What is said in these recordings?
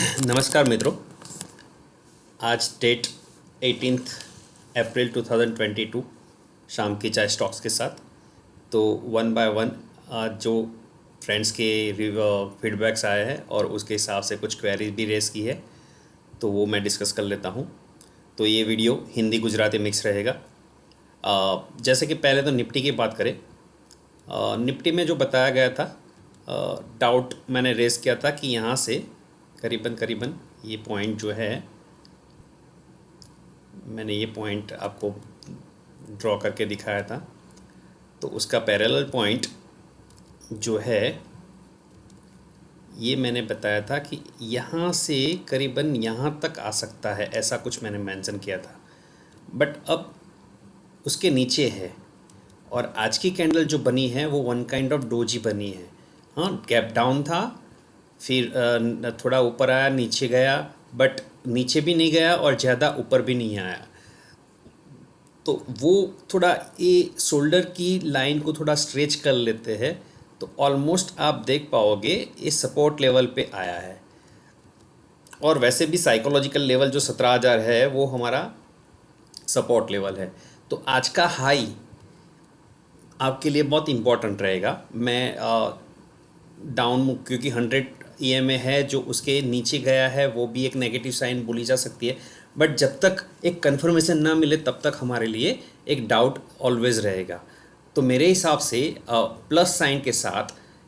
नमस्कार मित्रों। आज डेट 18 अप्रैल 2022 शाम की चाय स्टॉक्स के साथ। तो वन बाय वन आज जो फ्रेंड्स के फीडबैक्स आए हैं और उसके हिसाब से कुछ क्वेरीज भी रेस की है, तो वो मैं डिस्कस कर लेता हूँ। तो ये वीडियो हिंदी गुजराती मिक्स रहेगा। जैसे कि पहले तो निफ्टी की बात करें। निफ्टी में जो बताया गया था, डाउट मैंने रेस किया था कि यहाँ से करीबन करीबन ये पॉइंट जो है, मैंने ये पॉइंट आपको ड्रॉ करके दिखाया था। तो उसका पैरेलल पॉइंट जो है, ये मैंने बताया था कि यहाँ से करीबन यहाँ तक आ सकता है, ऐसा कुछ मैंने मेंशन किया था। बट अब उसके नीचे है और आज की कैंडल जो बनी है वो वन काइंड ऑफ डोजी बनी है। हाँ, गैप डाउन था, फिर थोड़ा ऊपर आया, नीचे गया, बट नीचे भी नहीं गया और ज़्यादा ऊपर भी नहीं आया। तो वो थोड़ा ये शोल्डर की लाइन को थोड़ा स्ट्रेच कर लेते हैं, तो ऑलमोस्ट आप देख पाओगे ये सपोर्ट लेवल पे आया है। और वैसे भी साइकोलॉजिकल लेवल जो 17,000 है वो हमारा सपोर्ट लेवल है। तो आज का हाई आपके लिए बहुत इम्पॉर्टेंट रहेगा। मैं डाउन, क्योंकि 100 EMA है जो उसके नीचे गया है, वो भी एक नेगेटिव साइन बोली जा सकती है। बट जब तक एक कंफर्मेशन ना मिले तब तक हमारे लिए एक डाउट ऑलवेज रहेगा। तो मेरे हिसाब से प्लस साइन के साथ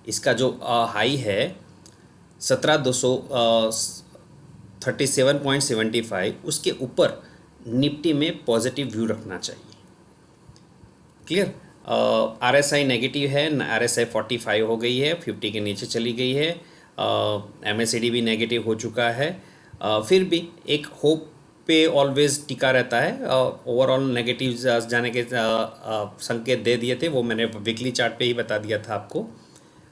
इसका जो हाई है 17,237.75, उसके ऊपर निफ्टी में पॉजिटिव व्यू रखना चाहिए। क्लियर। RSI नेगेटिव है, RSI 45 हो गई है, 50 के नीचे चली गई है। MACD भी नेगेटिव हो चुका है। फिर भी एक होप पे ऑलवेज टिका रहता है। ओवरऑल नेगेटिव जाने के संकेत दे दिए थे, वो मैंने वीकली चार्ट पे ही बता दिया था आपको।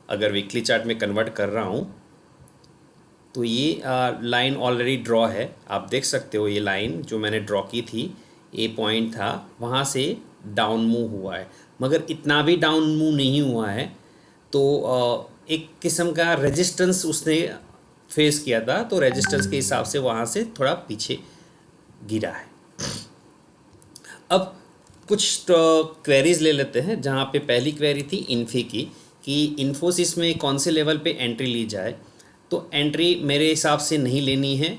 अगर वीकली चार्ट में कन्वर्ट कर रहा हूँ तो ये लाइन ऑलरेडी ड्रॉ है, आप देख सकते हो। ये लाइन जो मैंने ड्रॉ की थी, ये पॉइंट था, वहाँ से डाउन मूव हुआ है, मगर इतना भी डाउन मूव नहीं हुआ है। तो एक किस्म का रेजिस्टेंस उसने फेस किया था, तो रेजिस्टेंस के हिसाब से वहाँ से थोड़ा पीछे गिरा है। अब कुछ क्वेरीज ले लेते हैं, जहाँ पे पहली क्वेरी थी इन्फी की, कि इन्फोसिस में कौन से लेवल पे एंट्री ली जाए। तो एंट्री मेरे हिसाब से नहीं लेनी है।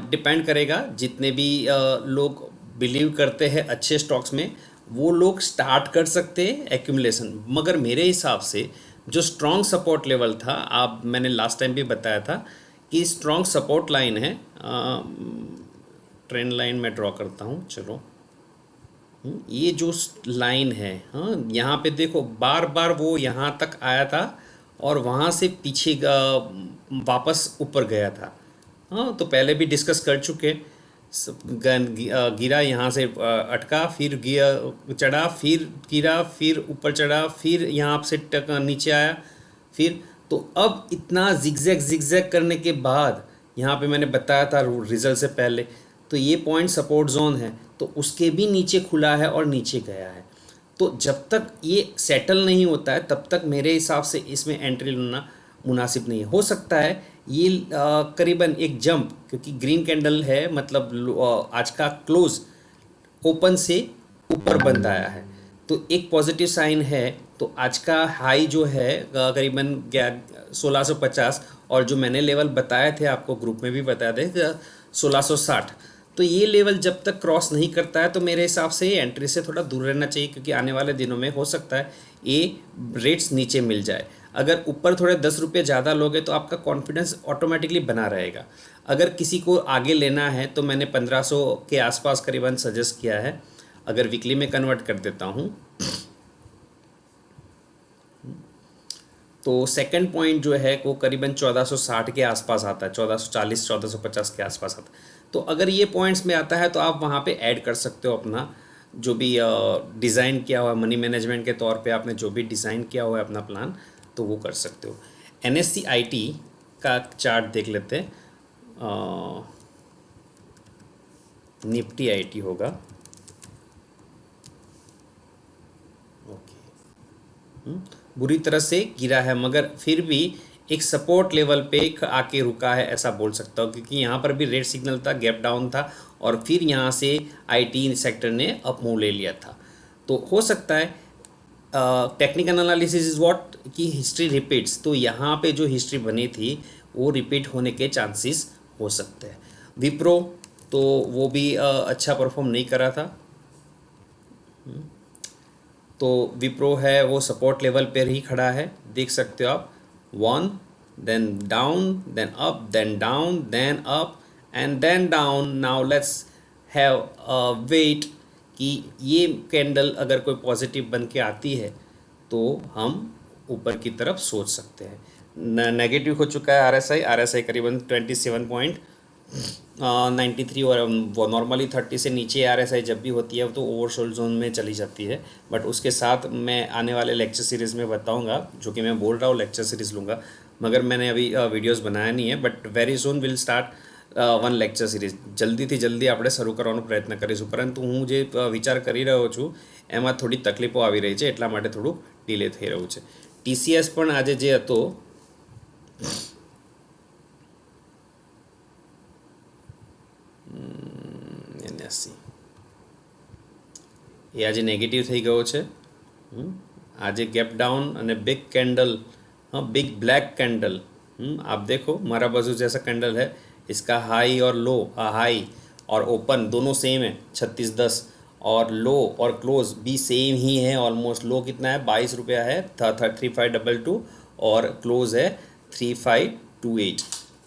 डिपेंड करेगा, जितने भी लोग बिलीव करते हैं अच्छे स्टॉक्स में, वो लोग स्टार्ट कर सकते हैं एक्यूमुलेशन। मगर मेरे हिसाब से जो स्ट्रॉन्ग सपोर्ट लेवल था, आप मैंने लास्ट टाइम भी बताया था कि स्ट्रॉन्ग सपोर्ट लाइन है। ट्रेंड लाइन में ड्रॉ करता हूँ, चलो। ये जो लाइन है, हाँ, यहाँ पे देखो बार बार वो यहाँ तक आया था और वहाँ से पीछे वापस ऊपर गया था। हाँ, तो पहले भी डिस्कस कर चुके। गिरा यहाँ से, अटका, फिर गिरा, चढ़ा, फिर गिरा, फिर ऊपर चढ़ा, फिर यहाँ से नीचे आया, फिर। तो अब इतना जिगजैग जिगजैग करने के बाद, यहाँ पे मैंने बताया था रिजल्ट से पहले, तो ये पॉइंट सपोर्ट जोन है, तो उसके भी नीचे खुला है और नीचे गया है। तो जब तक ये सेटल नहीं होता है तब तक मेरे हिसाब से इसमें एंट्री लेना मुनासिब नहीं है। हो सकता है ये करीबन एक जंप, क्योंकि ग्रीन कैंडल है, मतलब आज का क्लोज ओपन से ऊपर बंद आया है, तो एक पॉजिटिव साइन है। तो आज का हाई जो है करीबन 1650, और जो मैंने लेवल बताए थे आपको, ग्रुप में भी बताया थे, 1660। तो ये लेवल जब तक क्रॉस नहीं करता है तो मेरे हिसाब से एंट्री से थोड़ा दूर रहना चाहिए, क्योंकि आने वाले दिनों में हो सकता है ये रेट्स नीचे मिल जाए। अगर ऊपर थोड़े 10 रुपये ज़्यादा लोगे तो आपका कॉन्फिडेंस ऑटोमेटिकली बना रहेगा। अगर किसी को आगे लेना है तो मैंने 1500 के आसपास करीबन सजेस्ट किया है। अगर वीकली में कन्वर्ट कर देता हूँ तो सेकंड पॉइंट जो है वो करीबन 1460 के आसपास आता है, 1440 1450 के आसपास आता है। तो अगर ये पॉइंट्स में आता है तो आप वहाँ पे ऐड कर सकते हो अपना जो भी डिज़ाइन किया हुआ है, मनी मैनेजमेंट के तौर पे आपने जो भी डिज़ाइन किया हुआ है अपना प्लान, तो वो कर सकते हो। NSE IT का चार्ट देख लेते हैं। निफ्टी IT होगा, ओके। बुरी तरह से गिरा है, मगर फिर भी एक सपोर्ट लेवल पे आके रुका है ऐसा बोल सकता हूँ, क्योंकि यहाँ पर भी रेड सिग्नल था, गैप डाउन था और फिर यहाँ से आईटी सेक्टर ने अप मूव ले लिया था। तो हो सकता है टेक्निकल एनालिसिस इज व्हाट कि हिस्ट्री रिपीट्स, तो यहाँ पे जो हिस्ट्री बनी थी वो रिपीट होने के चांसेस हो सकते हैं। विप्रो तो वो भी अच्छा परफॉर्म नहीं करा था, तो विप्रो है वो सपोर्ट लेवल पर ही खड़ा है, देख सकते हो आप। One, then down, then up, then down, then up and then down. Now let's have wait कि ये कैंडल अगर कोई पॉजिटिव बन के आती है तो हम ऊपर की तरफ सोच सकते हैं। नेगेटिव हो चुका है आरएसआई करीबन 27.93 और वो नॉर्मली 30 से नीचे आरएसआई जब भी होती है तो ओवरसोल्ड जोन में चली जाती है। बट उसके साथ मैं आने वाले लेक्चर सीरीज़ में बताऊंगा, जो कि मैं बोल रहा हूँ लेक्चर सीरीज़ लूँगा, मगर मैंने अभी वीडियोस बनाया नहीं है। But very soon will start one lecture series જલ્દીથી જલ્દી આપણે શરૂ કરવાનો પ્રયત્ન કરીશું, પરંતુ હું જે વિચાર કરી રહ્યો છું એમાં થોડી તકલીફો આવી રહી છે, એટલા માટે થોડું ડિલે થઈ રહ્યું છે. ટીસીએસ પણ આજે જે હતો એનએસસી એ આજે નેગેટિવ થઈ ગયો છે. આજે ગેપ ડાઉન અને बिग कैंडल, हाँ बिग ब्लैक कैंडल, आप देखो मारा बाजू जैसा कैंडल है, इसका हाई और लो, हाई और ओपन दोनों सेम है 36.10 और लो और क्लोज भी सेम ही है ऑलमोस्ट। लो कितना है 22 रुपया है, 3522 और क्लोज है 3528।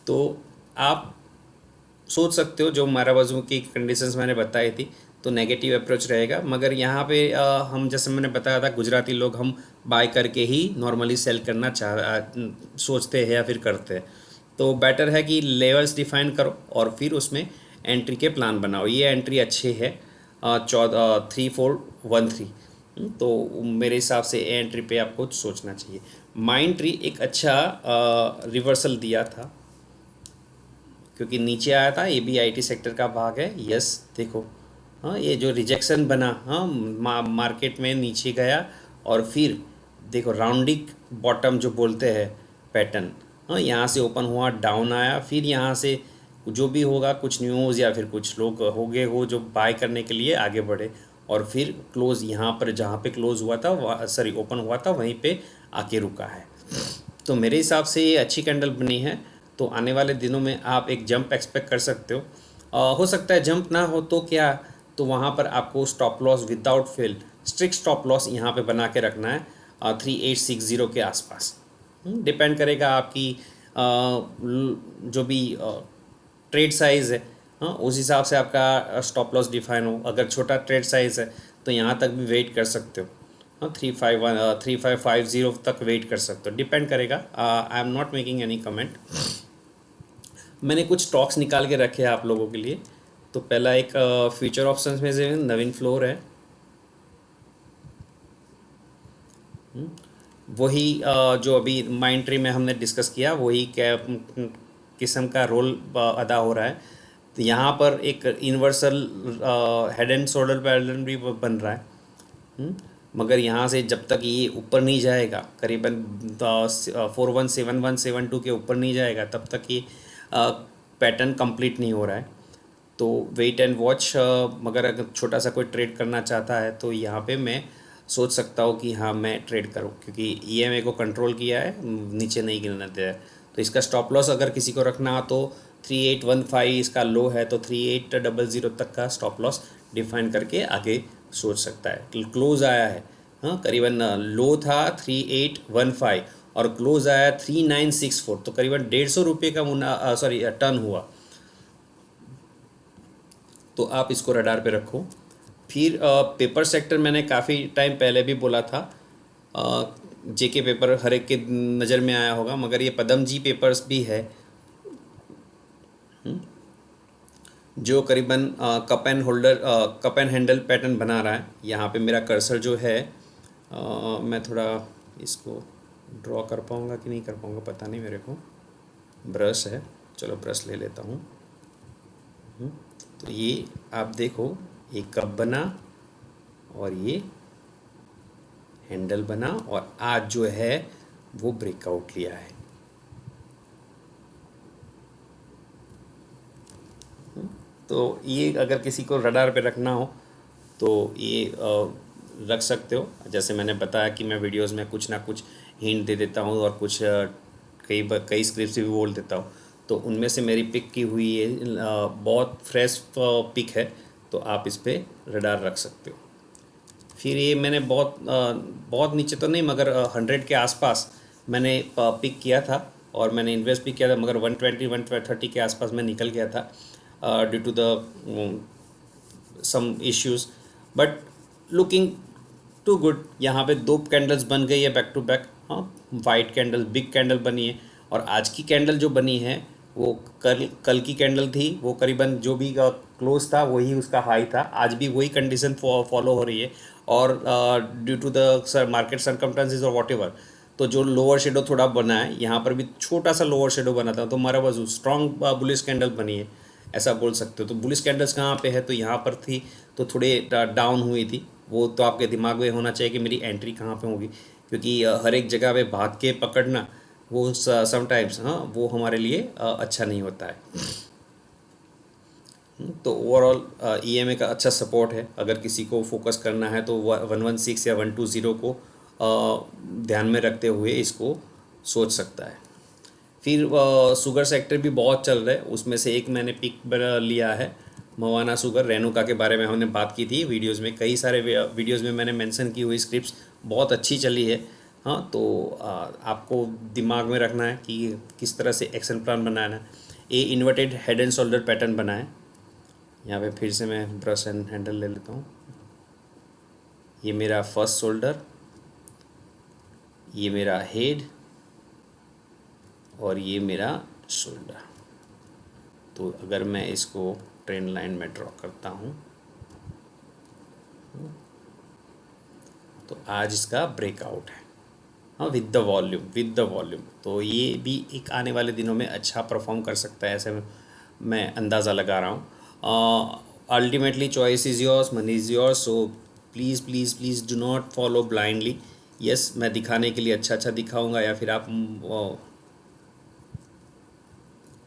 तो आप सोच सकते हो जो मारा बाजू की कंडीशंस मैंने बताई थी तो नेगेटिव अप्रोच रहेगा। मगर यहाँ पे हम जैसे मैंने बताया था गुजराती लोग हम बाय करके ही नॉर्मली सेल करना सोचते हैं या फिर करते हैं, तो बेटर है कि लेवल्स डिफाइन करो और फिर उसमें एंट्री के प्लान बनाओ। ये एंट्री अच्छी है 3413, तो मेरे हिसाब से एंट्री पे आपको सोचना चाहिए। माइंड ट्री एक अच्छा रिवर्सल दिया था क्योंकि नीचे आया था, ये भी आईटी सेक्टर का भाग है। यस देखो, हाँ ये जो रिजेक्शन बना, हाँ मार्केट में नीचे गया और फिर देखो राउंडिंग बॉटम जो बोलते हैं पैटर्न, हाँ यहाँ से ओपन हुआ, डाउन आया, फिर यहाँ से जो भी होगा कुछ न्यूज़ या फिर कुछ लोग होंगे वो जो बाय करने के लिए आगे बढ़े और फिर क्लोज़ यहाँ पर जहाँ पे क्लोज़ हुआ था सॉरी ओपन हुआ था वहीं पे आके रुका है। तो मेरे हिसाब से ये अच्छी कैंडल बनी है, तो आने वाले दिनों में आप एक जंप एक्सपेक्ट कर सकते हो सकता है जंप ना हो तो क्या, तो वहाँ पर आपको stop loss without fail strict stop loss यहाँ पे बना के रखना है 3860 के आसपास। डिपेंड करेगा आपकी जो भी ट्रेड साइज़ है, हाँ उस हिसाब से आपका स्टॉप लॉस डिफाइन हो। अगर छोटा ट्रेड साइज़ है तो यहाँ तक भी वेट कर सकते हो, हाँ 3550 तक वेट कर सकते हो, डिपेंड करेगा। I am not making any comment. मैंने कुछ स्टॉक्स निकाल के रखे हैं आप लोगों के लिए। तो पहला एक फ्यूचर ऑप्शंस में से नवीन फ्लोर है, वही जो अभी माइंड ट्री में हमने डिस्कस किया वही किस्म का रोल अदा हो रहा है। तो यहाँ पर एक universal head and shoulder pattern भी बन रहा है, मगर यहाँ से जब तक ये ऊपर नहीं जाएगा करीबन 417172 के ऊपर नहीं जाएगा तब तक ये पैटर्न कंप्लीट नहीं हो रहा है। तो वेट एंड वॉच, मगर अगर छोटा सा कोई ट्रेड करना चाहता है तो यहाँ पे मैं सोच सकता हूँ कि हाँ मैं ट्रेड करूँ, क्योंकि ईएमए को कंट्रोल किया है, नीचे नहीं गिरना दिया है। तो इसका स्टॉप लॉस अगर किसी को रखना हो तो 3815 इसका लो है, तो 3800 तक का स्टॉप लॉस डिफाइन करके आगे सोच सकता है। क्लोज आया है, हाँ करीबन लो था 3815 और क्लोज आया 3964, तो करीबन 150 रुपये का टर्न हुआ। तो आप इसको रडार पे रखो। फिर पेपर सेक्टर मैंने काफ़ी टाइम पहले भी बोला था, जेके पेपर हर एक के नज़र में आया होगा, मगर ये पदम जी पेपर्स भी है जो करीबन कप एंड हैंडल पैटर्न बना रहा है। यहाँ पे मेरा कर्सर जो है मैं थोड़ा इसको ड्रॉ कर पाऊँगा कि नहीं कर पाऊँगा पता नहीं मेरे को। ब्रश है, चलो ब्रश ले लेता हूँ। तो ये आप देखो, ये कप बना और ये हैंडल बना और आज जो है वो ब्रेकआउट लिया है। तो ये अगर किसी को रडार पे रखना हो तो ये रख सकते हो। जैसे मैंने बताया कि मैं वीडियोस में कुछ ना कुछ हिंट दे देता हूँ और कुछ कई स्क्रिप्ट्स भी बोल देता हूँ, तो उनमें से मेरी पिक की हुई ये बहुत फ्रेश पिक है, तो आप इस पर रडार रख सकते हो। फिर ये मैंने बहुत नीचे तो नहीं, मगर 100 के आसपास मैंने पिक किया था और मैंने इन्वेस्ट भी किया था, मगर 120-130 के आसपास मैं निकल गया था due to the some issues, but looking to good. यहाँ पे 2 कैंडल्स बन गई है बैक टू बैक। हाँ, वाइट कैंडल, बिग कैंडल बनी है। और आज की कैंडल जो बनी है वो कल की कैंडल थी, वो करीबन जो भी क्लोज था वही उसका हाई था। आज भी वही कंडीशन फॉलो हो रही है। और due to the market circumstances और वॉट एवर, तो जो लोअर शेडो थोड़ा बना है, यहाँ पर भी छोटा सा लोअर शेडो बना था, तो हमारा बस स्ट्रॉन्ग बुलिश कैंडल बनी है, ऐसा बोल सकते हो। तो बुलिश कैंडल्स कहाँ पे है, तो यहाँ पर थी, तो थोड़े डाउन हुई थी। वो तो आपके दिमाग में होना चाहिए कि मेरी एंट्री कहाँ पे होगी, क्योंकि हर एक जगह पे भाग के पकड़ना वो समटाइम्स, हाँ, वो हमारे लिए अच्छा नहीं होता है। तो ओवरऑल ईएमए का अच्छा सपोर्ट है। अगर किसी को फोकस करना है तो 116 या 120 को ध्यान में रखते हुए इसको सोच सकता है। फिर शुगर सेक्टर भी बहुत चल रहा है, उसमें से एक मैंने पिक लिया है मवाना शुगर। रेणुका के बारे में हमने बात की थी वीडियोस में, कई सारे वीडियोस में मैंने मेंशन की हुई स्क्रिप्ट्स बहुत अच्छी चली है। हाँ, तो आपको दिमाग में रखना है कि किस तरह से एक्शन प्लान बनाना है। ये inverted head and shoulder pattern बना है। यहाँ पे फिर से मैं ब्रश एंड हैंडल ले लेता हूँ। ये मेरा फर्स्ट शोल्डर, ये मेरा हेड और ये मेरा शोल्डर। तो अगर मैं इसको ट्रेंड लाइन में ड्रॉ करता हूँ तो आज इसका ब्रेकआउट है। हाँ, विद द वॉल्यूम तो ये भी एक आने वाले दिनों में अच्छा परफॉर्म कर सकता है, ऐसे मैं अंदाज़ा लगा रहा हूँ। Ultimately choice is yours, money is yours, so please please please do not follow blindly. Yes, मैं दिखाने के लिए अच्छा दिखाऊंगा, या फिर आप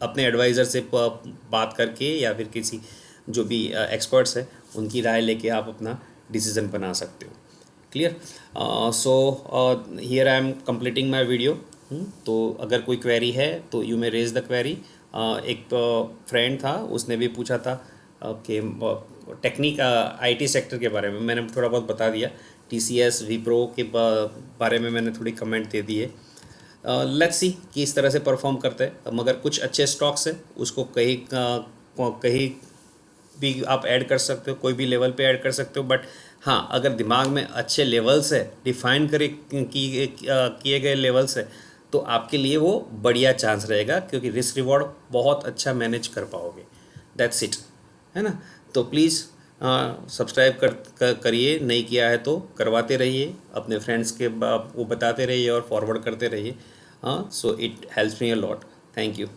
अपने एडवाइज़र से बात करके या फिर किसी जो भी एक्सपर्ट्स है उनकी राय लेके आप अपना डिसीज़न बना सकते हो। Clear? So here I am completing my video. तो अगर कोई क्वेरी है तो you may raise the query. एक फ्रेंड था, उसने भी पूछा था कि टेक्निक आईटी सेक्टर के बारे में, मैंने थोड़ा बहुत बता दिया। टीसीएस विप्रो के बारे में मैंने थोड़ी कमेंट दे दी है। लेट्स सी कि इस तरह से परफॉर्म करते हैं। मगर कुछ अच्छे स्टॉक्स हैं, उसको कहीं भी आप ऐड कर सकते हो, कोई भी लेवल पे ऐड कर सकते हो। बट हाँ, अगर दिमाग में अच्छे लेवल्स है, डिफाइन किए गए लेवल्स है, तो आपके लिए वो बढ़िया चांस रहेगा, क्योंकि रिस्क रिवॉर्ड बहुत अच्छा मैनेज कर पाओगे। दैट्स इट, है ना? तो प्लीज़ सब्सक्राइब करिए, नहीं किया है तो करवाते रहिए, अपने फ्रेंड्स के वो बताते रहिए और फॉरवर्ड करते रहिए। हाँ, so it helps me a lot. Thank you.